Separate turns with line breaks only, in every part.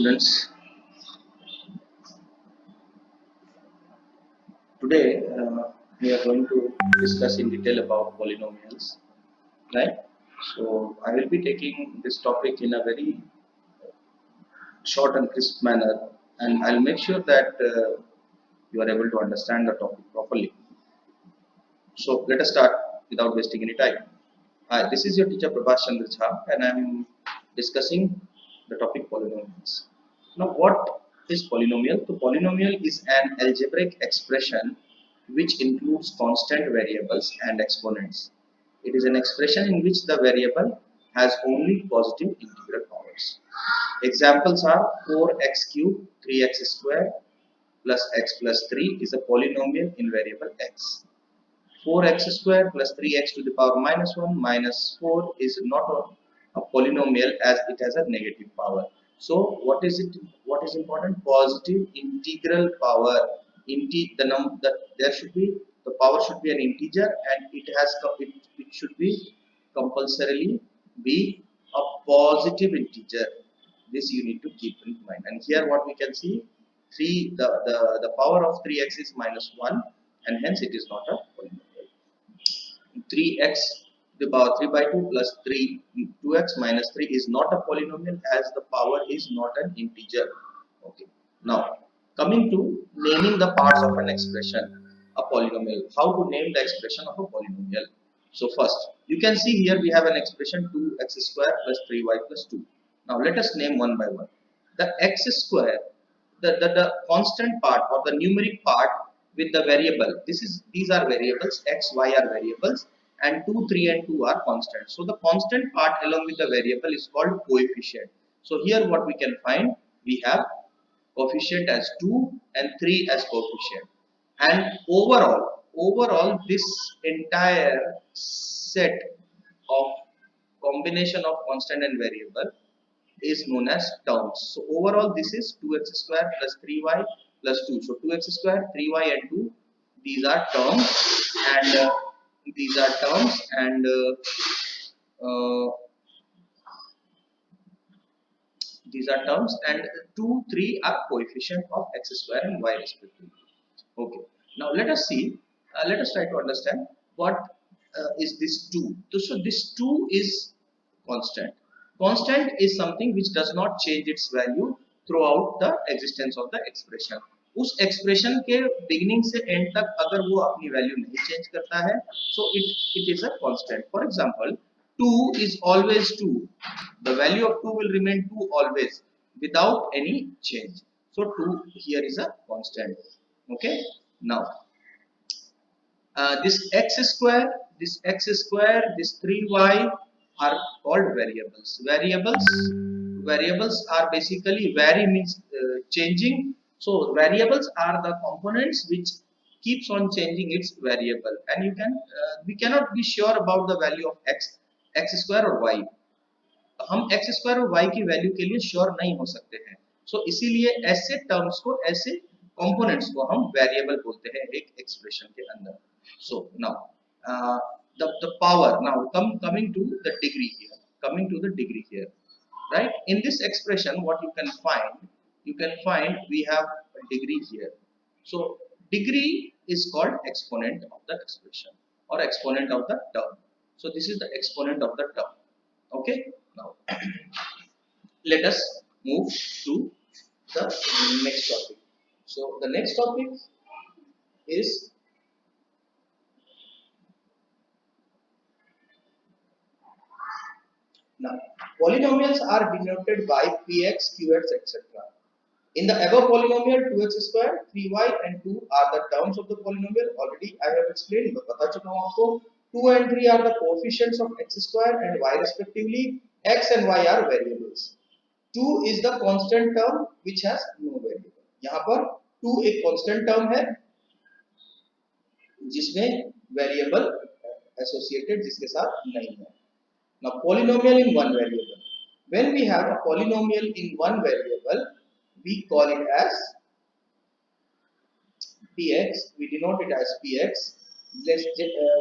students. Today we are going to discuss in detail about polynomials, right? So I will be taking this topic in a very short and crisp manner, and I'll make sure that you are able to understand the topic properly. So let us start without wasting any time. Hi, this is your teacher Prabhas Chandra Jha, and I'm discussing the topic polynomials. Now, what is polynomial? The polynomial is an algebraic expression which includes constant variables and exponents. It is an expression in which the variable has only positive integral powers. Examples are 4x cubed, 3x squared plus x plus 3 is a polynomial in variable x. 4x squared plus 3x to the power minus 1 minus 4 is not a polynomial as it has a negative power. So what is it? What is important? Positive integral power. There should be the power should be an integer, and it should be compulsorily be a positive integer. This you need to keep in mind. And here what we can see, the power of 3x is minus 1, and hence it is not a polynomial. 3x to the power 3 by 2 plus 2x minus 3 is not a polynomial as the power is not an integer. Okay. Now coming to naming the parts of an expression, a polynomial. How to name the expression of a polynomial? So first, you can see here we have an expression 2x square plus 3y plus 2. Now let us name one by one. The x square, the constant part or the numeric part with the variable. These are variables, x, y are variables, and 2, 3 and 2 are constant. So the constant part along with the variable is called coefficient. So here what we can find, we have coefficient as 2 and 3 as coefficient. And overall this entire set of combination of constant and variable is known as terms. So overall this is 2x square plus 3y plus 2. So 2x square, 3y and 2, these are terms, and these are terms, and these are terms, and 2, 3 are coefficient of x square and y respectively. Okay. Now let us see. Let us try to understand what is this 2. So this 2 is constant. Constant is something which does not change its value throughout the existence of the expression. उस expression के beginning से end तक अगर वो अपनी value नहीं change करता है, so it is a constant. For example, 2 is always 2. The value of 2 will remain 2 always without any change. So 2 here is a constant. Okay. Now this x square, this 3y are called variables. Variables are basically vary means changing. So variables are the components which keeps on changing its variable, and we cannot be sure about the value of x square or y. हम x square और y की value के लिए sure नहीं हो सकते हैं. सो इसीलिए ऐसे टर्म्स को, ऐसे कंपोनेंट्स को हम वेरिएबल बोलते हैं एक एक्सप्रेशन के अंदर. So now the power, now coming to the degree here, right? In this expression what you can find we have a degree here. So degree is called exponent of the expression or exponent of the term. So this is the exponent of the term. Okay. Now let us move to the next topic. So the next topic is now polynomials are denoted by px, qx, etc. In the above polynomial 2x square, 3y and 2 are the terms of the polynomial. Already I have explained, but बता चुका हूँ आपको. 2 and 3 are the coefficients of x square and y respectively. X and y are variables. 2 is the constant term which has no variable. यहाँ पर 2 एक constant term है जिसमें variable associated जिसके साथ नहीं है. Now polynomial in one variable. When we have a polynomial in one variable, we call it as px. We denote it as px.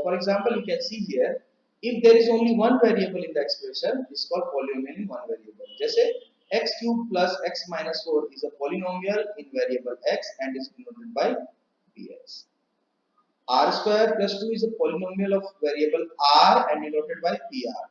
For example, you can see here, if there is only one variable in the expression, it's called polynomial in one variable. जैसे x cube plus x minus 4 is a polynomial in variable x and is denoted by px. R square plus 2 is a polynomial of variable r and denoted by pr.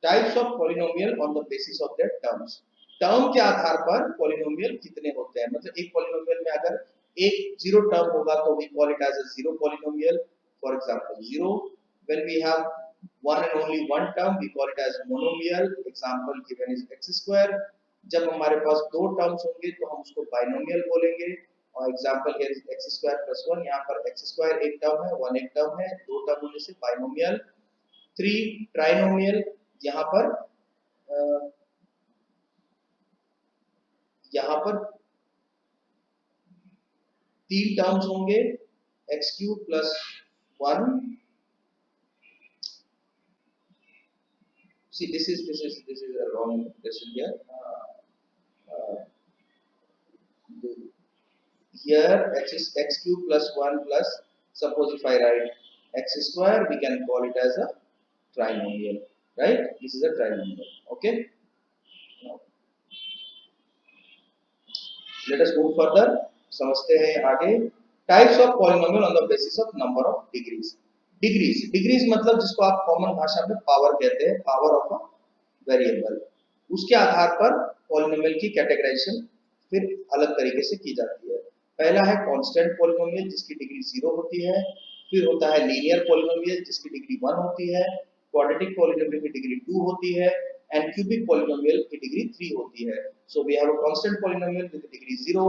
Types of polynomial on the basis of their terms. Term के आधार पर polynomial कितने होते हैं, मतलब एक polynomial में अगर एक जीरो टर्म होगा तो we call it as a zero polynomial. For example, zero. When we have one and only one term, we call it as monomial. Example given is x square. जब हमारे पास दो terms होंगे तो हम उसको binomial बोलेंगे. और example here is x square plus 1. यहाँ पर x square एक टर्म है, 1 एक टर्म है, दो टर्म होने से बाइनोमियल. 3 ट्राइनोमियल. यहाँ पर तीन टर्म्स होंगे, x cube plus 1. See, this is a wrong interpretation here. Here x is x cube plus 1 plus, suppose if I write x square, we can call it as a trinomial, right? This is a trinomial. Okay. Now, let us move further. समझते हैं आगे. Types of polynomial on the basis of number of degrees. Degrees मतलब जिसको आप common भाषा में power कहते हैं, पावर ऑफ अ वेरिएबल. उसके आधार पर पॉलिनोमियल की कैटेगराइजेशन फिर अलग तरीके से की जाती है. पहला है कांस्टेंट पॉलिनोमियल जिसकी डिग्री 0 होती है. फिर होता है लीनियर पॉलिनोमियल जिसकी डिग्री 1 होती है. क्वाड्रेटिक पॉलिनोमियल की डिग्री 2 होती है एंड क्यूबिक पॉलिनोमियल की डिग्री 3 होती है. So we have a constant polynomial with degree 0,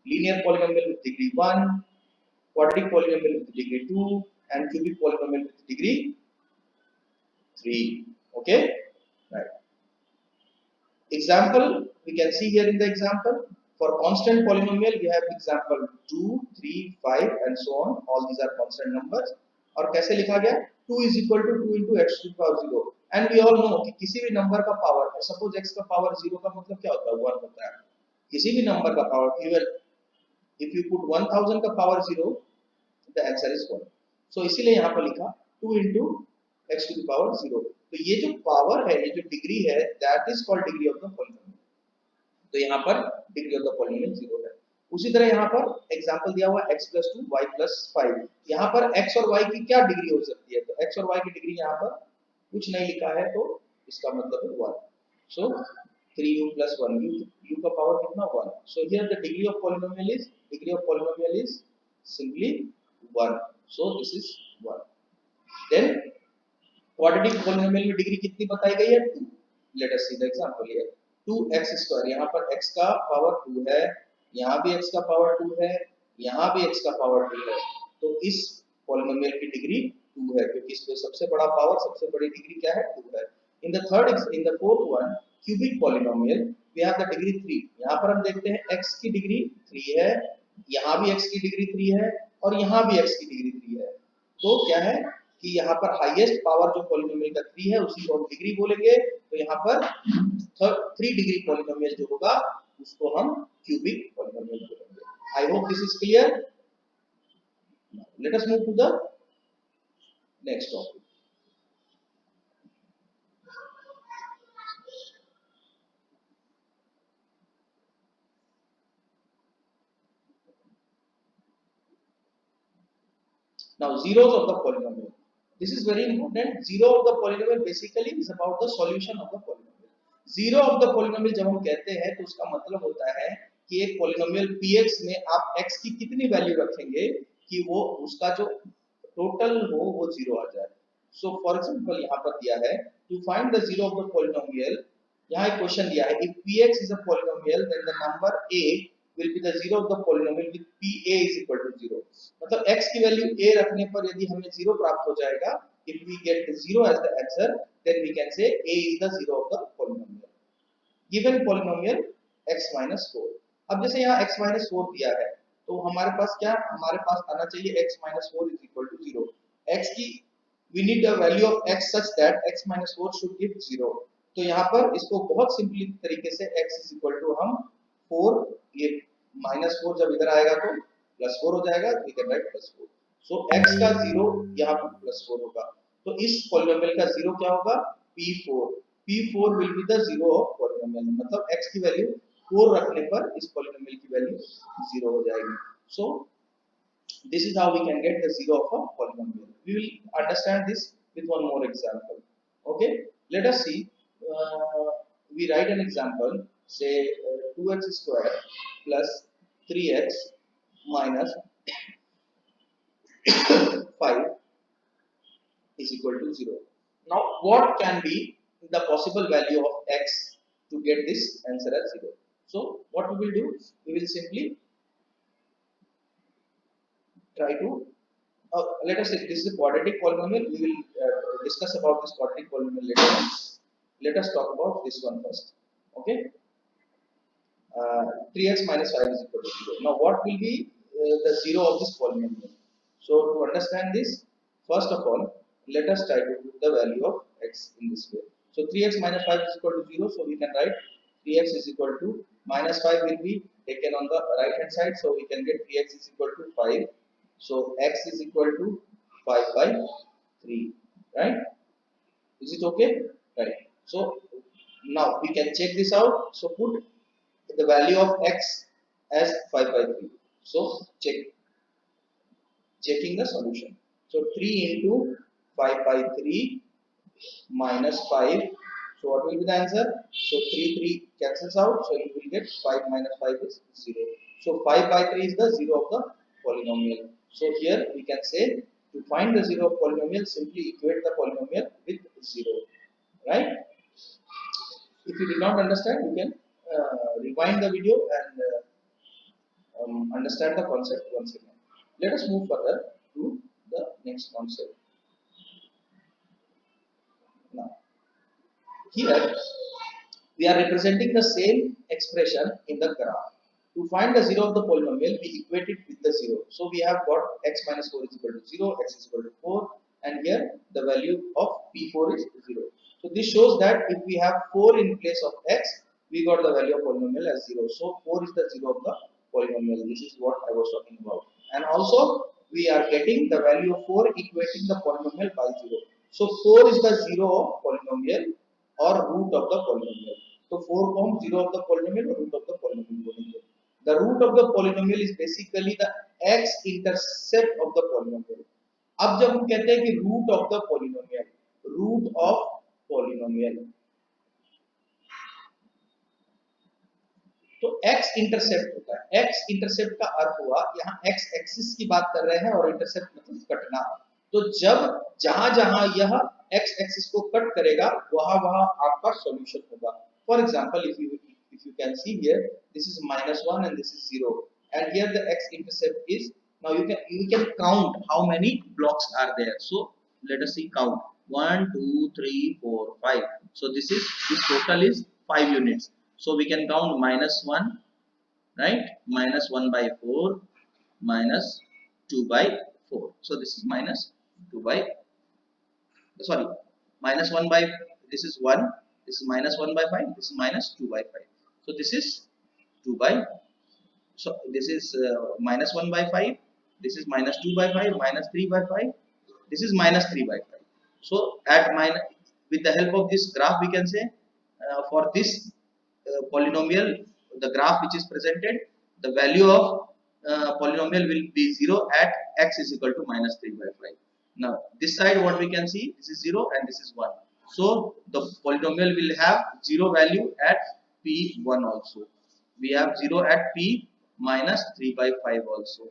linear polynomial with degree 1, quadratic polynomial with degree 2 and cubic polynomial with degree 3. Okay, right. Example we can see here in the example. For constant polynomial we have example 2, 3, 5 and so on. All these are constant numbers. और कैसे लिखा गया, 2 is equal to 2 into x to the power 0. and we all know कि किसी भी number का power है, suppose x का पावर 0 का मतलब क्या होता है, 1 होता है. किसी भी नंबर का power, even if you put 1000 का power 0, the answer is 1. So इसीलिए यहाँ पर लिखा 2 into x to the power 0. तो ये जो पावर है, ये जो डिग्री है, that is called degree of the polynomial. तो यहाँ पर डिग्री ऑफ द पॉलिनोमियल 0 है. उसी तरह यहाँ पर एग्जांपल दिया हुआ x plus 2 y plus 5. यहाँ पर x और y की क्या डिग्री हो सकती है, तो x और y की डिग्री यहाँ पर कुछ नहीं लिखा है, तो इसका मतलब है 1. So 3u plus 1, u का पावर कितना, 1. So here the degree of polynomial is simply 1. So this is 1. Then quadratic polynomial में डिग्री कितनी बताई गई है, 2. Let us see the example here. 2x square, यहाँ पर x का पावर 2 है, यहाँ भी x का पावर 2 है, यहाँ भी x का पावर 2 है. तो इस polynomial की डिग्री 2 है क्योंकि इसमें सबसे बड़ा पावर, सबसे बड़ी डिग्री क्या है, 2 है. In the fourth one, cubic polynomial, we have the degree 3. यहाँ पर हम देखते हैं x की डिग्री 3 है, यहाँ भी x की डिग्री 3 है और यहाँ भी x की डिग्री 3 है. तो क्या है कि यहाँ पर हाईएस्ट पावर जो पॉलिनोमियल का 3 है उसी को हम डिग्री बोलेंगे. तो यहाँ पर 3 डिग्री पॉलिनोमियल जो होगा उसको हम क्यूबिक पॉलिनोमियल बोलेंगे. I hope this is clear. Let us move to the next topic. Now zeros of the polynomial. This is very important. Zero of the polynomial basically is about the solution of the polynomial. Zero of the polynomial जब हम कहते हैं तो उसका मतलब होता है कि एक polynomial px में आप x की कितनी वैल्यू रखेंगे कि वो उसका जो टोटल हो वो जीरो आ जाए. So for example यहाँ पर दिया है to find the zero of the polynomial. यहाँ एक क्वेश्चन दिया है if px is a polynomial then the number a will be the zero of the polynomial with pa is equal to 0. मतलब x की वैल्यू a रखने पर यदि हमें 0 प्राप्त हो जाएगा, if we get 0 as the answer then we can say a is the zero of the polynomial. Given polynomial x minus 4. अब जैसे यहाँ x minus 4 दिया है तो हमारे पास क्या, हमारे पास आना चाहिए x minus 4 is equal to 0. x की we need a value of x such that x minus 4 should give 0. तो यहाँ पर इसको बहुत सिंपली तरीके से x is equal to हम 4, ये -4 जब इधर आएगा तो +4 हो जाएगा, we can write +4. So x का 0 यहाँ पर +4 होगा. तो इस पॉलिनोमियल का 0 क्या होगा, p4. P4 will be the zero of polynomial. मतलब x की वैल्यू 4 रखने पर इस polynomial की वैल्यू 0 हो जाएगी. So this is how we can get the zero of a polynomial. We will understand this with one more example. Okay, let us see. We write an example. Say 2x square plus 3x minus 5 is equal to 0. Now, what can be the possible value of x to get this answer as 0? So, what we will do? We will simply try to let us say this is a quadratic polynomial. We will discuss about this quadratic polynomial later on. Let us talk about this one first. Okay, 3x minus 5 is equal to 0. Now, what will be the 0 of this polynomial? So, to understand this, first of all, let us try to put the value of x in this way. So, 3x minus 5 is equal to 0. So, we can write 3x is equal to minus 5 will be taken on the right hand side. So, we can get 3x is equal to 5. So, x is equal to 5 by 3. Right? Is it okay? Right. So, now we can check this out. So, put the value of x as 5 by 3. So, checking the solution. So, 3 into 5 by 3 minus 5. So, what will be the answer? So, 3 cancels out. So, you will get 5 minus 5 is 0. So, 5 by 3 is the 0 of the polynomial. So, here we can say to find the 0 of polynomial, simply equate the polynomial with 0. Right? If you did not understand, you can rewind the video and understand the concept once again. Let us move further to the next concept. Now, here we are representing the same expression in the graph. To find the 0 of the polynomial, we equate it with the 0. So, we have got x minus 4 is equal to 0, x is equal to 4, and here the value of P4 is 0. So, this shows that if we have 4 in place of x, we got the value of polynomial as 0. So, 4 is the 0 of the polynomial. This is what I was talking about. And also, we are getting the value of 4 equating the polynomial by 0. So, 4 is the 0 of polynomial or root of the polynomial. So 4 forms 0 of the polynomial or root of the polynomial. The root of the polynomial is basically the x-intercept of the polynomial. अब जब हम कहते हैं कि root of the polynomial, तो x intercept होता है. x intercept का अर्थ हुआ यहाँ x एक्सिस की बात कर रहे हैं और इंटरसेप्ट मतलब कटना. तो जब जहां जहां यह x एक्सिस को कट करेगा वहां वहां आपका सॉल्यूशन होगा. For example if you can see here, this is -1 and this is 0, and here the x intercept is, now you can count how many blocks are there. So let us see, count 1 2 3 4 5. So this total is 5 units. So we can count -1, right? -1 by 4 minus 2 by 4. So this is -2 by, sorry, -1 by, this is 1, this is -1 by 5, this is -2 by 5. So this is 2 by, so this is -1 by 5, this is -2 by 5, -3 by 5, this is -3 by 5. So with the help of this graph we can say for this polynomial, the graph which is presented, the value of polynomial will be 0 at x is equal to -3 by 5. Now this side what we can see, this is 0 and this is 1. So the polynomial will have 0 value at p1 also. We have 0 at p minus 3 by 5 also,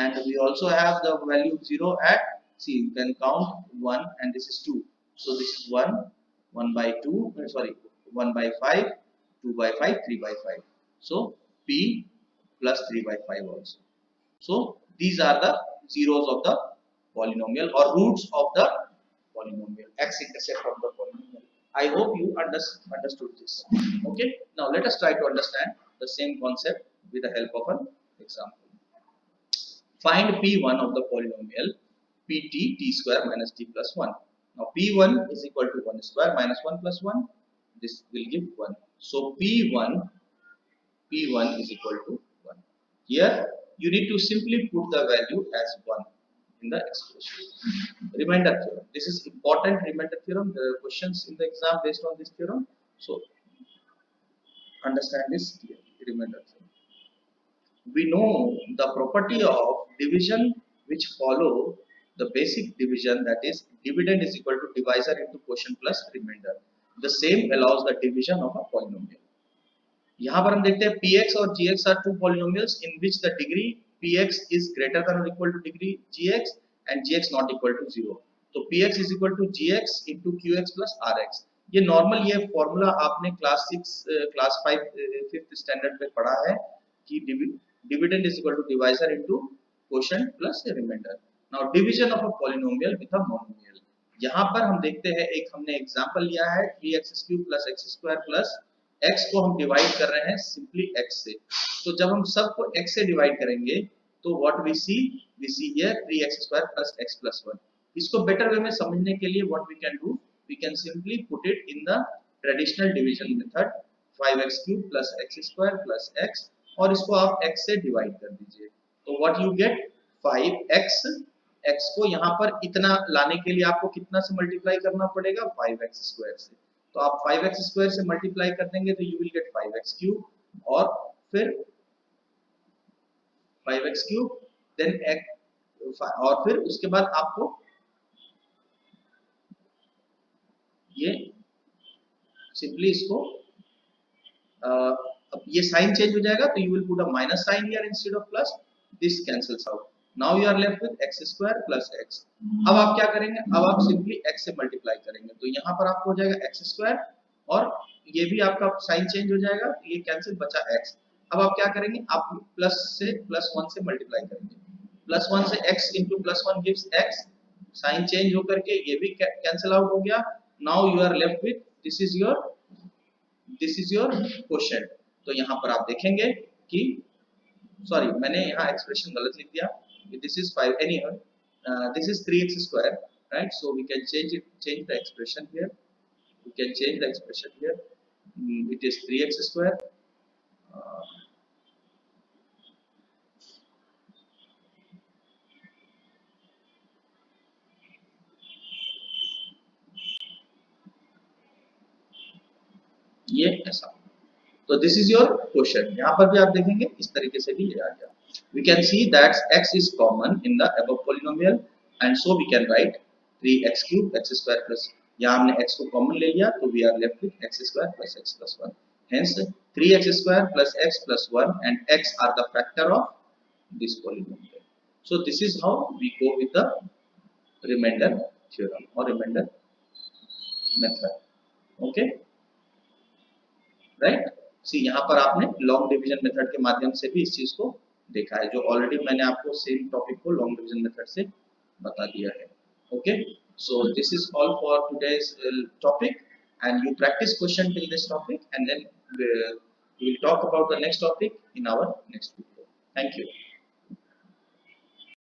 and we also have the value 0 at, see, you can count 1 and this is 2. So this is 1, 1 by 2, sorry, 1 by 5, 2 by 5, 3 by 5. So p plus 3 by 5 also. So these are the zeros of the polynomial or roots of the polynomial, x-intercept of the polynomial. I hope you understood this. Okay, now let us try to understand the same concept with the help of an example. Find p1 of the polynomial pt t square minus t plus 1. Now p1 is equal to 1 square minus 1 plus 1. This will give 1. So p1 is equal to 1. Here you need to simply put the value as 1 in the expression. remainder theorem. This is important remainder theorem. The questions in the exam based on this theorem. So understand this clearly. Remainder theorem. We know the property of division which follow the basic division, that is dividend is equal to divisor into quotient plus remainder. The same allows the division of a polynomial. यहाँ पर हम देखते हैं px और gx are two polynomials in which the degree px is greater than or equal to degree gx and gx not equal to 0. तो px is equal to gx into qx plus rx. ये normal ये formula आपने class 6 class 5 5th standard में पढ़ा है कि dividend is equal to divisor into quotient plus remainder. Now division of a polynomial with a monomial. यहाँ पर हम देखते हैं एक हमने एग्जांपल लिया है 3x³ plus x² plus x को हम डिवाइड कर रहे हैं सिंपली x से. तो जब हम सबको x से डिवाइड करेंगे तो what we see here 3x² plus x plus 1. इसको बेटर वे में समझने के लिए what we can do, we can simply put it in the traditional division method 5x³ plus x² plus x और इसको आप x से डिवाइड कर दीजिए. तो what you get 5x. x को यहाँ पर इतना लाने के लिए आपको कितना से मल्टीप्लाई करना पड़ेगा 5x² से. तो आप 5x² से मल्टीप्लाई कर देंगे तो यू विल गेट 5x³ और फिर 5x³ देन x और फिर उसके बाद आपको ये सिंपली इसको अब ये साइन चेंज हो जाएगा तो you will put a minus sign here instead of plus. This cancels out. Now you are left with x² plus x. अब आप क्या करेंगे, अब आप सिंपली x से मल्टीप्लाई करेंगे तो यहाँ पर आपको हो जाएगा x² और ये भी आपका साइन चेंज हो जाएगा, ये कैंसिल बचा x. अब आप क्या करेंगे, आप प्लस से +1 से मल्टीप्लाई करेंगे. +1 से x into +1 gives x. Sign change होकर के ये भी कैंसिल आउट हो गया. Now you are left with this is your quotient. तो यहाँ पर आप देखेंगे कि सॉरी मैंने यहाँ एक्सप्रेशन गलत लिख दिया. This is 5 anyhow. This is 3x², right? So we can change the expression here. We can change the expression here. It is 3x². ये ऐसा. तो दिस इज योर क्वेश्चन. यहाँ पर भी आप देखेंगे इस तरीके से भी ये आ गया. We can see that x is common in the above polynomial and so we can write 3x³ x² plus. यहाँ हमने x को कॉमन ले लिया तो we are left with x² plus x plus 1. Hence 3x² plus x plus 1 and x are the factor of this polynomial. So this is how we go with the remainder theorem or remainder method. Okay, right? सी यहाँ पर आपने long division method के माध्यम से भी इस चीज को देखा है जो ऑलरेडी मैंने आपको सेम टॉपिक को लॉन्ग डिवीजन मेथड से बता दिया है. Okay, so this is all for today's topic and you practice question till this topic and then we will talk about the next topic in our next video. Thank you.